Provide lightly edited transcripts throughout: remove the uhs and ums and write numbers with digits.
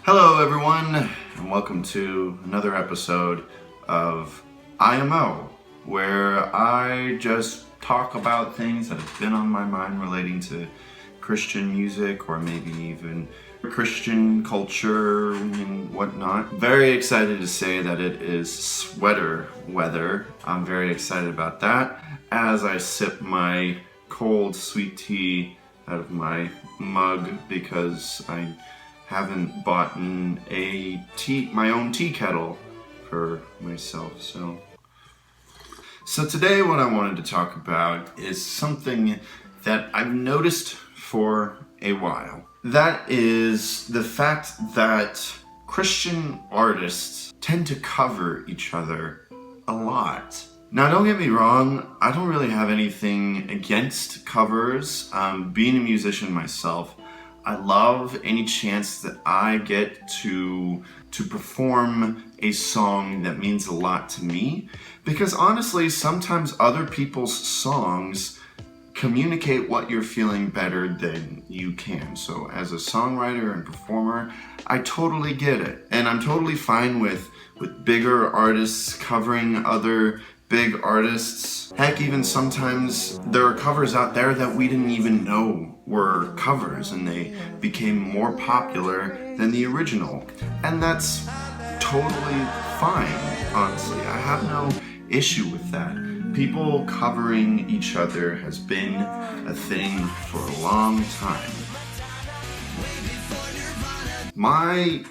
Hello everyone, and welcome to another episode of IMO, where I just talk about things that have been on my mind relating to Christian music or maybe even Christian culture and whatnot. Very excited to say that it is sweater weather. I'm very excited about that as I sip my cold sweet tea out of my mug because I haven't bought my own tea kettle for myself. So today what I wanted to talk about is something that I've noticed for a while. That is the fact that Christian artists tend to cover each other a lot. Now don't get me wrong, I don't really have anything against covers. Being a musician myself, I love any chance that I get to perform a song that means a lot to me, because honestly, sometimes other people's songs communicate what you're feeling better than you can. So as a songwriter and performer, I totally get it. And I'm totally fine with bigger artists covering other big artists. Heck, even sometimes there are covers out there that we didn't even know were covers and they became more popular than the original. And that's totally fine, honestly. I have no issue with that. People covering each other has been a thing for a long time. My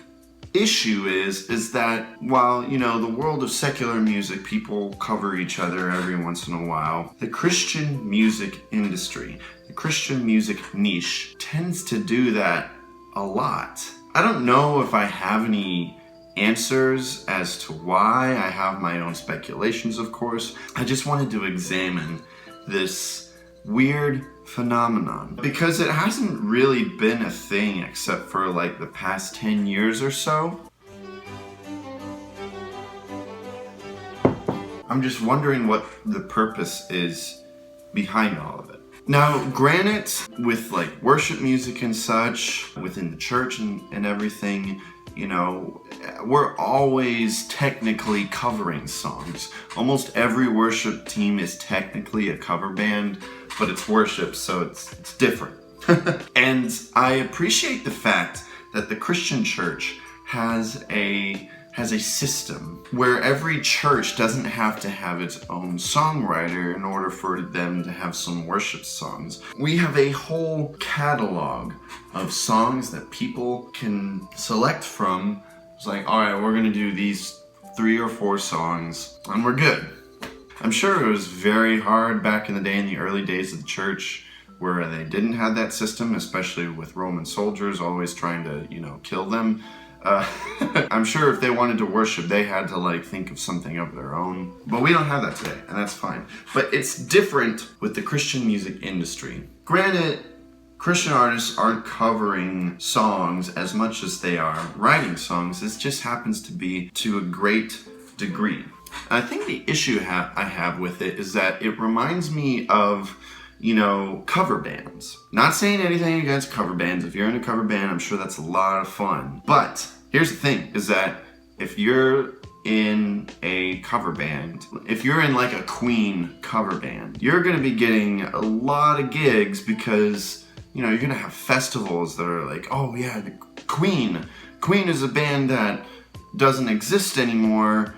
issue is that while, the world of secular music, people cover each other every once in a while, the Christian music industry, the Christian music niche tends to do that a lot. I don't know if I have any answers as to why. I have my own speculations, of course. I just wanted to examine this weird phenomenon because it hasn't really been a thing except for like the past 10 years or so. I'm just wondering what the purpose is behind all of it. Now, granted, with like worship music and such, within the church and everything, we're always technically covering songs. Almost every worship team is technically a cover band, but it's worship, so it's different. And I appreciate the fact that the Christian church has a system where every church doesn't have to have its own songwriter in order for them to have some worship songs. We have a whole catalog of songs that people can select from. It's like, all right, we're gonna do these 3 or 4 songs and we're good. I'm sure it was very hard back in the day, in the early days of the church, where they didn't have that system, especially with Roman soldiers always trying to, kill them. I'm sure if they wanted to worship, they had to think of something of their own. But we don't have that today, and that's fine. But it's different with the Christian music industry. Granted, Christian artists aren't covering songs as much as they are writing songs. This just happens to be to a great degree. I think the issue I have with it is that it reminds me of, cover bands. Not saying anything against cover bands. If you're in a cover band, I'm sure that's a lot of fun. But here's the thing, is that if you're in a cover band, if you're in like a Queen cover band, you're gonna be getting a lot of gigs because, you're gonna have festivals that are like, oh yeah, the Queen is a band that doesn't exist anymore,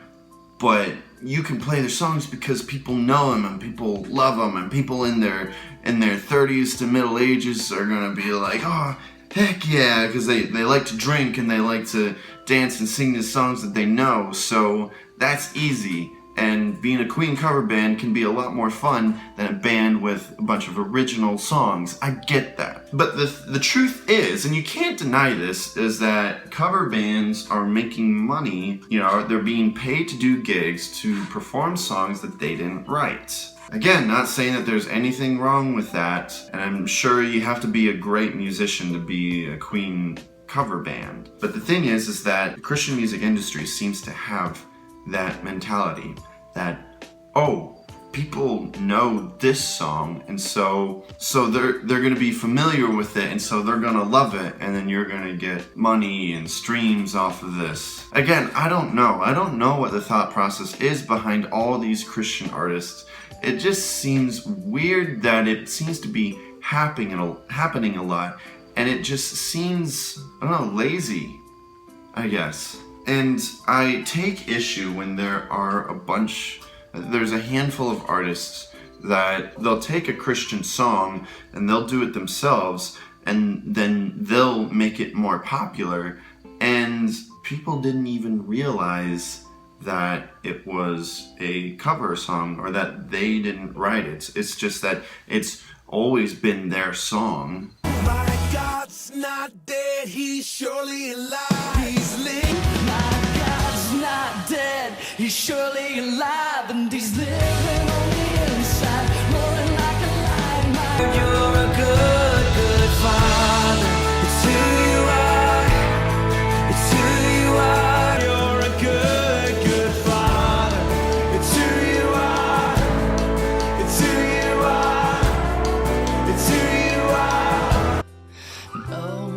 but you can play their songs because people know them and people love them, and people in their 30s to middle ages are gonna be like, oh, heck yeah, because they like to drink and they like to dance and sing the songs that they know, so that's easy. And being a Queen cover band can be a lot more fun than a band with a bunch of original songs. I get that. But the truth is, and you can't deny this, is that cover bands are making money. You know, they're being paid to do gigs to perform songs that they didn't write. Again, not saying that there's anything wrong with that, and I'm sure you have to be a great musician to be a Queen cover band. But the thing is that the Christian music industry seems to have that mentality that, oh, people know this song, and so they're gonna be familiar with it, and so they're gonna love it, and then you're gonna get money and streams off of this. Again, I don't know what the thought process is behind all these Christian artists. It just seems weird that it seems to be happening a lot, and it just seems, I don't know, lazy, I guess. And I take issue when there's a handful of artists that they'll take a Christian song and they'll do it themselves, and then they'll make it more popular, and people didn't even realize that it was a cover song or that they didn't write it. It's just that it's always been their song. My God's not dead, he's surely alive. He's living. My God's not dead, he's surely alive, and he's living on the inside, roaring like a lion. You're a good, good father. It's who you are. It's who you are. You're a good, good father. It's who you are. It's who you are. It's who you are. Oh,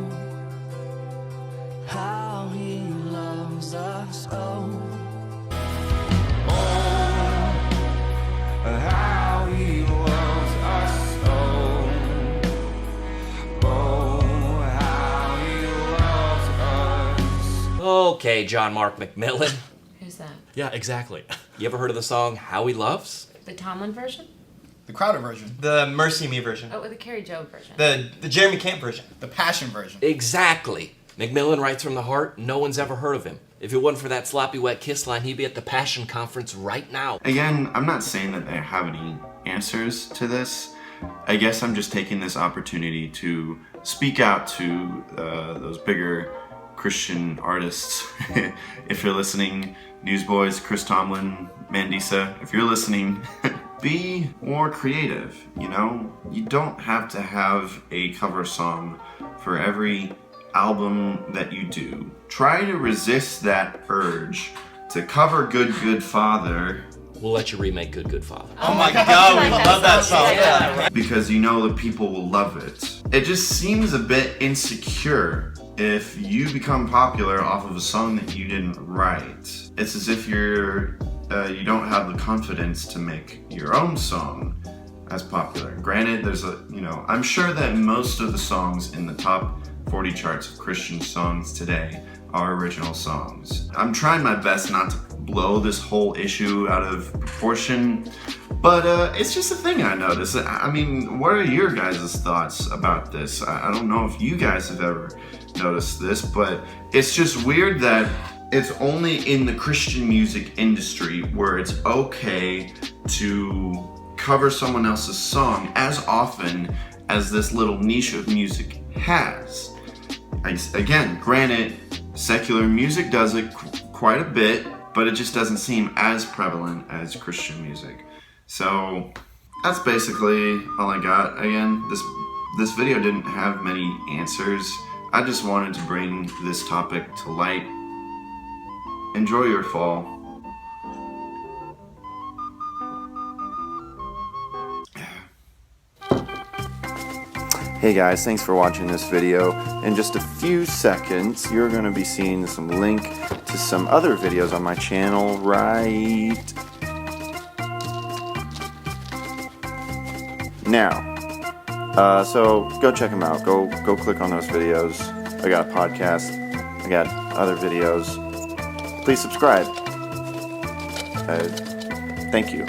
how he loves us. Oh, how he loves us. Oh, how he loves us. Okay, John Mark McMillan. Who's that? Yeah, exactly. You ever heard of the song How He Loves? The Tomlin version? The Crowder version. The Mercy Me version. Oh, the Carrie Joe version. The Jeremy Camp version. The Passion version. Exactly. McMillan writes from the heart. No one's ever heard of him. If it wasn't for that sloppy wet kiss line, he'd be at the Passion Conference right now. Again, I'm not saying that I have any answers to this. I guess I'm just taking this opportunity to speak out to those bigger Christian artists. If you're listening, Newsboys, Chris Tomlin, Mandisa, if you're listening, be more creative, you know? You don't have to have a cover song for every album that you do. Try to resist that urge to cover Good Good Father. We'll let you remake Good Good Father. Oh my God, we love that song. Yeah. Because you know that people will love it. It just seems a bit insecure if you become popular off of a song that you didn't write. It's as if you don't have the confidence to make your own song as popular. Granted, I'm sure that most of the songs in the top 40 charts of Christian songs today are original songs. I'm trying my best not to blow this whole issue out of proportion, but it's just a thing I noticed. I mean, what are your guys' thoughts about this? I don't know if you guys have ever noticed this, but it's just weird that it's only in the Christian music industry where it's okay to cover someone else's song as often as this little niche of music has. Again, granted, secular music does it quite a bit, but it just doesn't seem as prevalent as Christian music. So that's basically all I got. Again, this video didn't have many answers. I just wanted to bring this topic to light. Enjoy your fall. Hey guys, thanks for watching this video. In just a few seconds, you're going to be seeing some link to some other videos on my channel right now. So go check them out. Go click on those videos. I got a podcast. I got other videos. Please subscribe. Thank you.